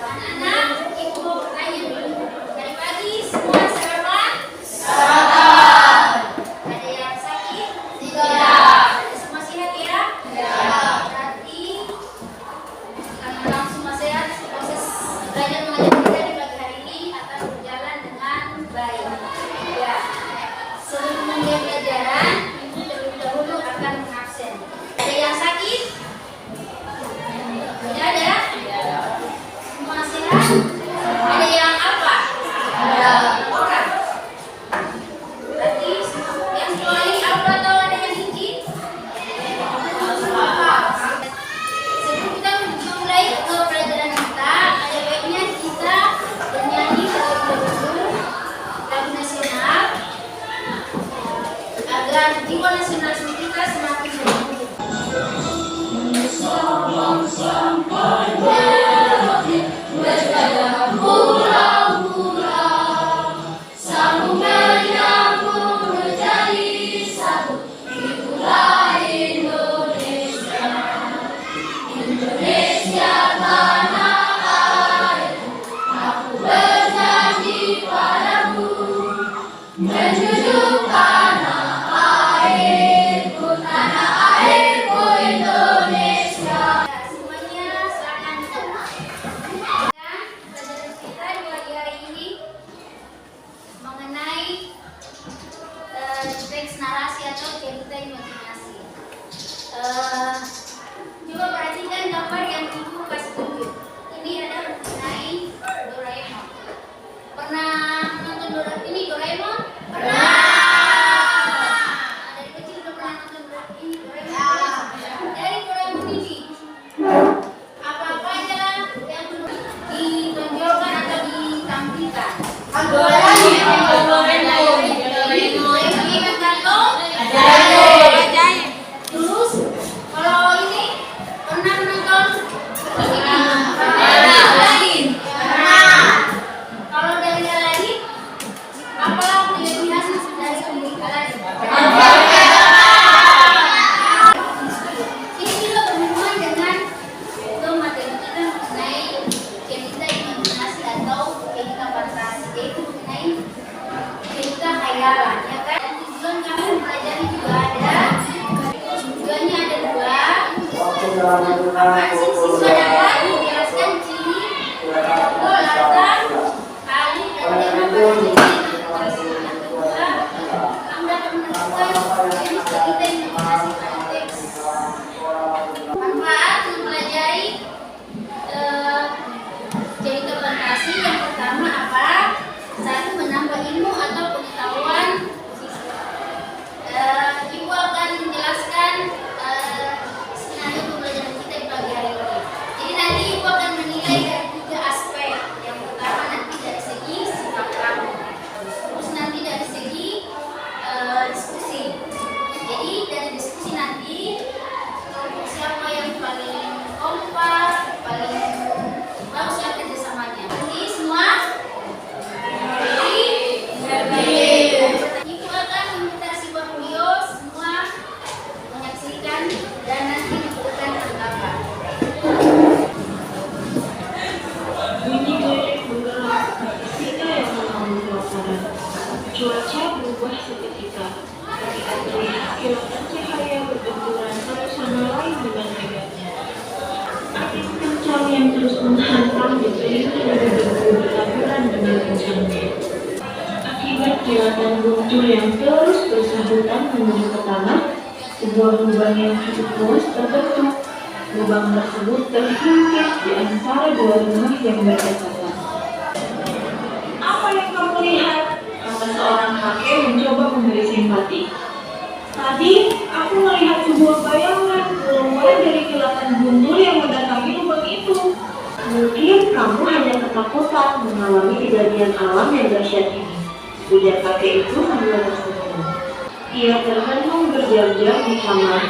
Anak-anak, ibu mau bertanya dulu. Tadi pagi semua sarapan? Ada yang sakit? Ada semua sehat ya? Berarti karena langsung sehat, proses belajar mengajar kita di pagi hari ini akan berjalan dengan baik. Ya. Sebelum memulai pelajaran, ibu terlebih dahulu akan mengabsen. Ada yang sakit? Tidak ada? Semua sehat? Ada yang apa? Orang. Berarti yang sekolah ini apa atau ada yang izin? Sebelum kita memulai ke pelajaran kita, ada baiknya kita bernyanyi terlebih dahulu lagu nasional agar jiwa nasionalisme kita semakin bertumbuh. Teks narasi atau cerita imajinasi. Coba perhatikan gambar yang ibu kasih tunjuk. Ini ada mengenai Doraemon. Pernah nonton Doraemon? Pernah. Dari kecil udah pernah nonton Doraemon? Dari Doraemon ini apa aja yang perlu ditonjolkan atau ditampilkan? Terus kalau ini pernah menonton Aladdin? Kalau dari Aladdin, apa kelebihan dari Aladdin? Ini juga berhubungan dengan materi kita mengenai cerita imajinasi atau cerita fantasi, yaitu mengenai cerita khayalan, ya kan? Dan tujuan kami mempelajari juga ada. Tujuannya ada dua. Masing siswa dapat menjelaskan ciri, latar, kali, dan tema fantasi. Yang kedua, kamu dapat menentukan jenis cerita imajinasi pada teks. Manfaat mempelajari cerita fantasi yang pertama apa? Satu, menambah ilmu atau pengetahuan siswa. Ibu akan menjelaskan skenario pembelajaran kita di pagi hari ini. Jadi nanti ibu akan menilai dari tiga aspek. Yang pertama nanti dari segi sikap kamu, terus nanti dari segi diskusi. Jadi dari diskusi nanti siapa yang paling kompak, paling bagus ya kerjasamanya. Nanti semua ibu akan meminta siswa video semua menyaksikan dan nanti diberikan tanggapan. Bunyi geledek bergerak ketika yang mengalami kebakaran. Cuaca berubah seketika. Kita melihat kilatan cahaya berbenturan satu sama lain dengan megahnya. Angin kencang yang terus menghantam di telinga dari debu bertaburan dengan kencangnya. Akibat kilatan guntur yang terus bersahutan menuju ke tanah, sebuah lubang yang cukup luas terbentuk. Lubang tersebut terhimpit di antara dua rumah yang berdekatan. Apa yang kamu lihat? Kata seorang kakek mencoba memberi simpati. Tadi aku melihat sebuah bayangan keluar dari kilatan guntur yang mendatangi lubang itu. Mungkin kamu hanya ketakutan mengalami kejadian alam yang dahsyat ini, ujar kakek itu sambil tersenyum. Ia termenung berjam-jam di kamar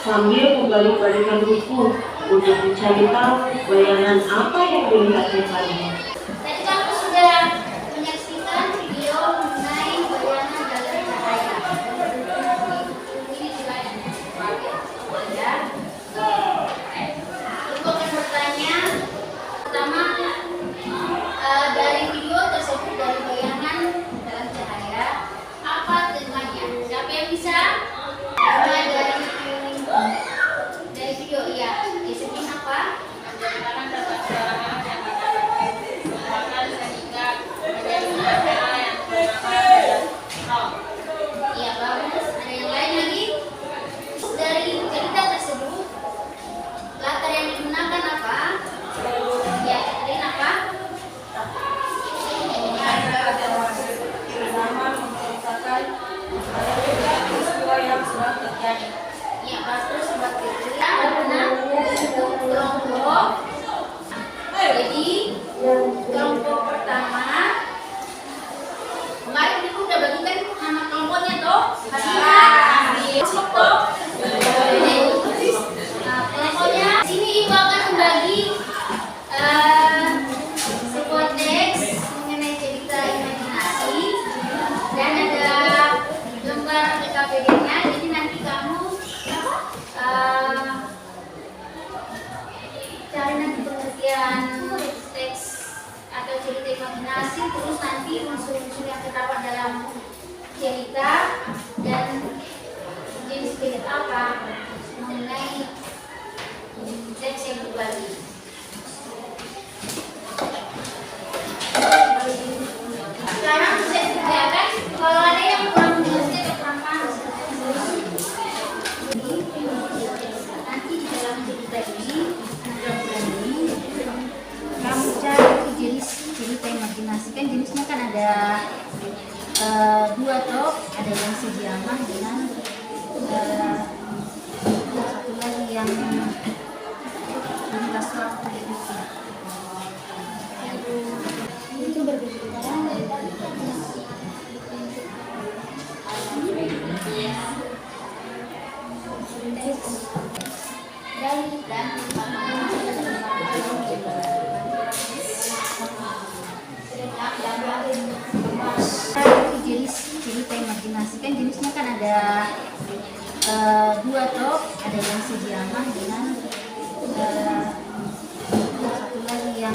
sambil membalik-balikan buku untuk mencari tahu bayangan apa yang dilihatnya tadi. Tadi kamu sudah menyaksikan video mengenai bayangan dalam cahaya. Ini juga Ya, bagus buat kita karena untuk kelompok. Jadi kelompok pertama kemarin ibu udah bagikan nama kelompoknya toh? Nah, kelompoknya sini ibu akan membagi sebuah teks mengenai cerita imajinasi dan ada gambar PKPD-nya. Jadi nanti kamu cari nanti pengertian teks atau cerita imajinasi, terus nanti unsur-unsur yang terdapat dalam cerita dan jenis cerita apa mengenai teks yang berbagi. Sekarang saya sediakan kalau ada yang kurang jelasnya atau kurang paham nanti di dalam cerita ini kamu cari jenis cerita imajinasi. Kan jenisnya kan ada dua toh, ada yang sejaman dengan satu lagi yang lintas waktu itu berbeda. Jenis cerita imajinasi. Kan jenisnya kan ada dua toh, ada yang sejaman dengan satu lagi yang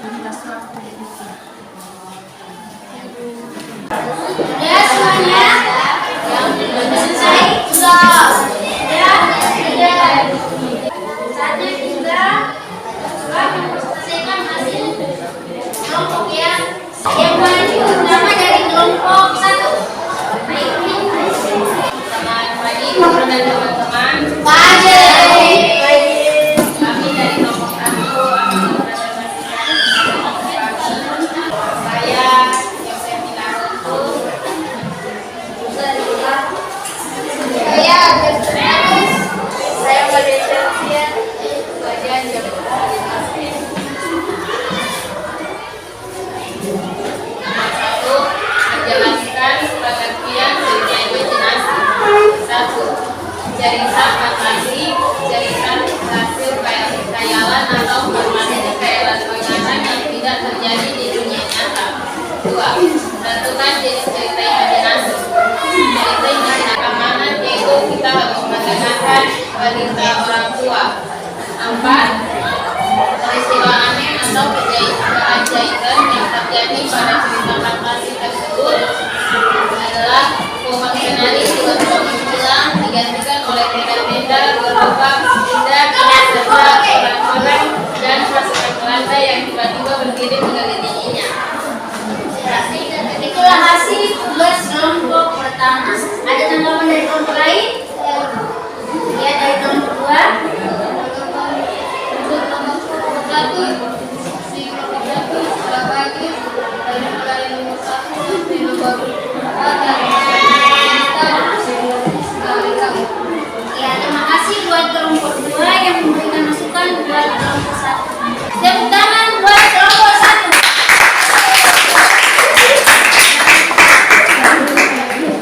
lintas waktu. Ya semuanya selesai sudah. Ya saatnya kita selesaikan hasil kelompok yang maju nama dari kelompok 1. Selamat pagi teman-teman. Pagi. Kami dari kelompok 1 akan mempresentasikan saya Yosef Ilaroto. Saya Malaysia. Bagian jam menjelaskan pengertian cerita imajinasi. 1. Cerita fantasi, cerita hasil khayalan atau bermaksud khayalan pengangan yang tidak terjadi di dunia nyata. 2. Tentukan jenis cerita imajinasi. Cerita imajinasi amanat yaitu kita harus mendengarkan cerita orang tua. 4. Peristiwa aneh atau keajaiban yang terjadi pada cerita fantasi tersebut adalah skenario diulang digantikan oleh benda-benda berupa benda serta orang-orang dan pasukan Belanda yang tiba-tiba berdiri mengelilinginya. Itulah hasil tugas kelompok pertama. Ada tanggapan dari kelompok lain? Ya, dari kelompok 2. Ya, terima kasih buat kelompok 2 yang memberikan masukan buat kelompok 1. Tepuk tangan buat kelompok 1.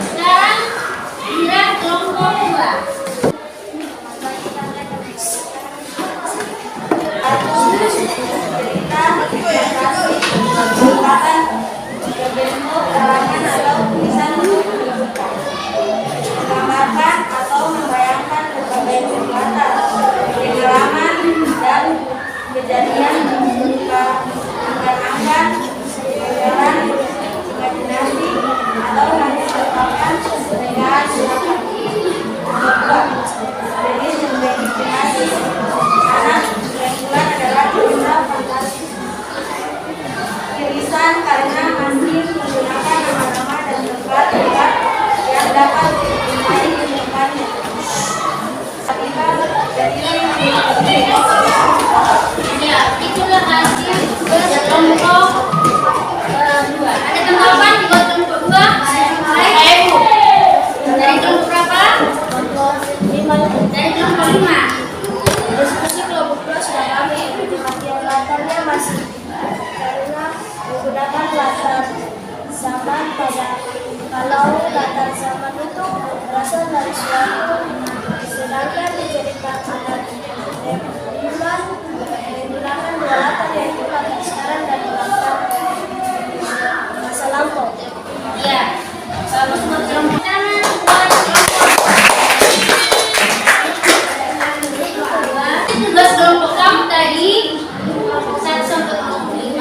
Sekarang giliran kelompok 2. Menggambarkan atau membayangkan berbagai kegiatan, pengalaman dan kejadian berupa angan-angan, kegagalan, imajinasi atau hanya merupakan perbedaan silakan. Jadi imajinasi anak kebetulan adalah cerita fantasi irisan karena masih menggunakan nama-nama dan tempat-tempat yang dapat dikenali kehidupannya. Ya, itulah hasil tugas kelompok 2. Ada tanggapan buat kelompok 2? Dari kelompok berapa? Sedangkan diceritakan ada bulan menggunakan dua latar yaitu latar sekarang dan latar masa lampau. Ya, bagus bertemu tangan buat tugas kelompok kamu tadi 1 sampai 25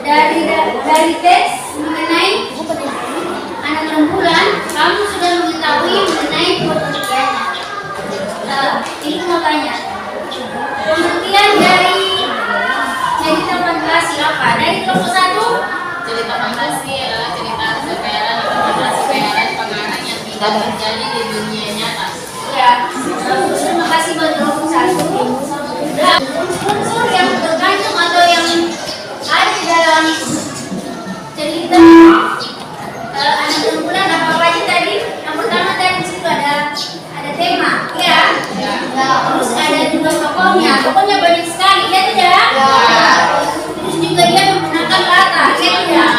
dari teks mengenai anak rembulan, kamu sudah mengetahui mengenai pengertiannya. Ini mau tanya, pengertian dari cerita fantasi apa? Dari kelompok 1? Cerita fantasi adalah cerita kekayaan atau fantasi kekayaan pengarang yang tidak terjadi di dunia nyata. Ya, terima kasih buat kelompok 1. Dan unsur yang tergantung atau yang ada di dalam cerita anak rembulan apa aja tadi? Yang pertama tadi di situ ada tema, ya. Terus ada juga tokohnya banyak sekali, ya tidak? Terus juga dia menggunakan latar, ya tidak?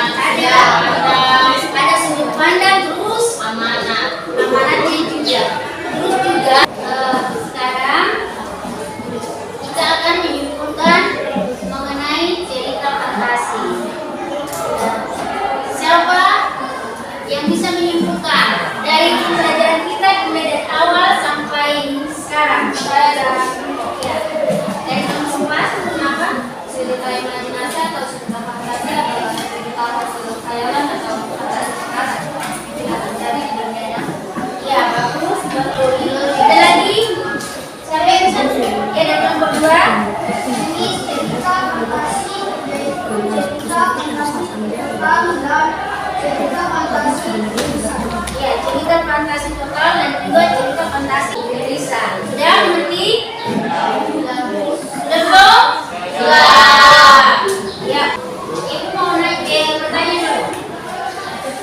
Ada sudut pandang, terus amanatnya juga. Terus juga sekarang kita akan menyimpulkan mengenai cerita fantasi. Siapa yang bisa menyimpulkan dari pembelajaran kita mulai dari awal sampai sekarang? Ya. Dari nomor 4, kenapa? Cerita imajinasi atau cerita fantasi atau cerita hasil khayalan atau fantasi sekarang tidak terjadi di dunia nyata. Ya, bagus, betul. Ada lagi? Siapa yang bisa? Ya, dari nomor 2. Ini cerita fantasi, cerita fantasi total dan juga cerita fantasi irisan. Sudah mengerti? Sudah belum? Sudah. Ya. Ibu mau bertanya dulu.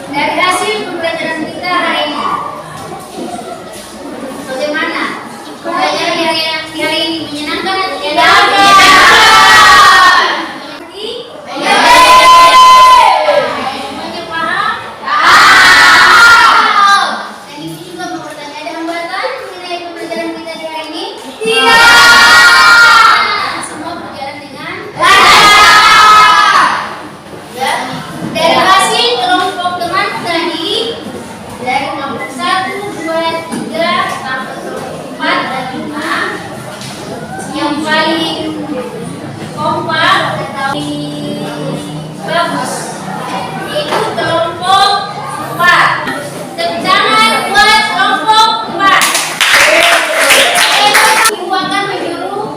Dari hasil pembelajaran kita hari ini, bagaimana? Pembelajaran hari ini menyenangkan atau tidak? Semuanya paham? Dan ibu juga mau bertanya, ada hambatan mengenai pembelajaran kita di hari ini? Tidak. Semua berjalan dengan lancar. Ya. Dari hasil kelompok teman tadi, dari kelompok 1, 2, 3 sampai kelompok 4 dan 5, yang paling kompak atau bagus itu kelompok 4. Tepuk tangan buat kelompok 4. Ibu akan menyuruh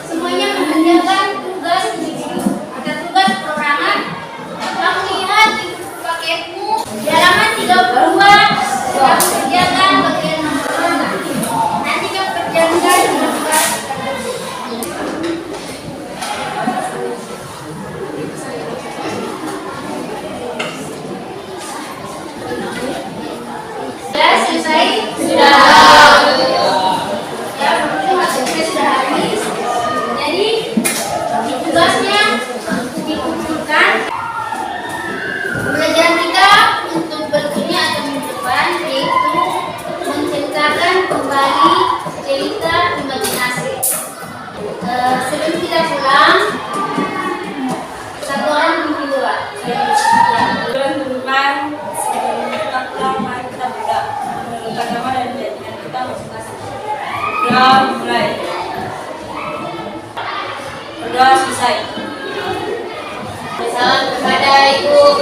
semuanya mengerjakan tugas individu atau tugas perorangan. Kamu lihat di paketmu di halaman 32, kamu kerjakan bagian nomor 2. Nanti kamu kerjakan di nomor 4. Sudah selesai? Sudah. Ya, mungkin hasilnya sudah habis. Jadi tugasnya dikumpulkan pembelajaran kita untuk berikutnya atau minggu depan, yaitu menceritakan kembali cerita imajinasi. Sebelum kita pulang, satu orang mungkin dua. Bulan depan sebelum kita pulang, mari kita buka menentukan nama dan keyakinan kita masing-masing. Berdoa mulai. Berdoa selesai. Salam kepada Ibu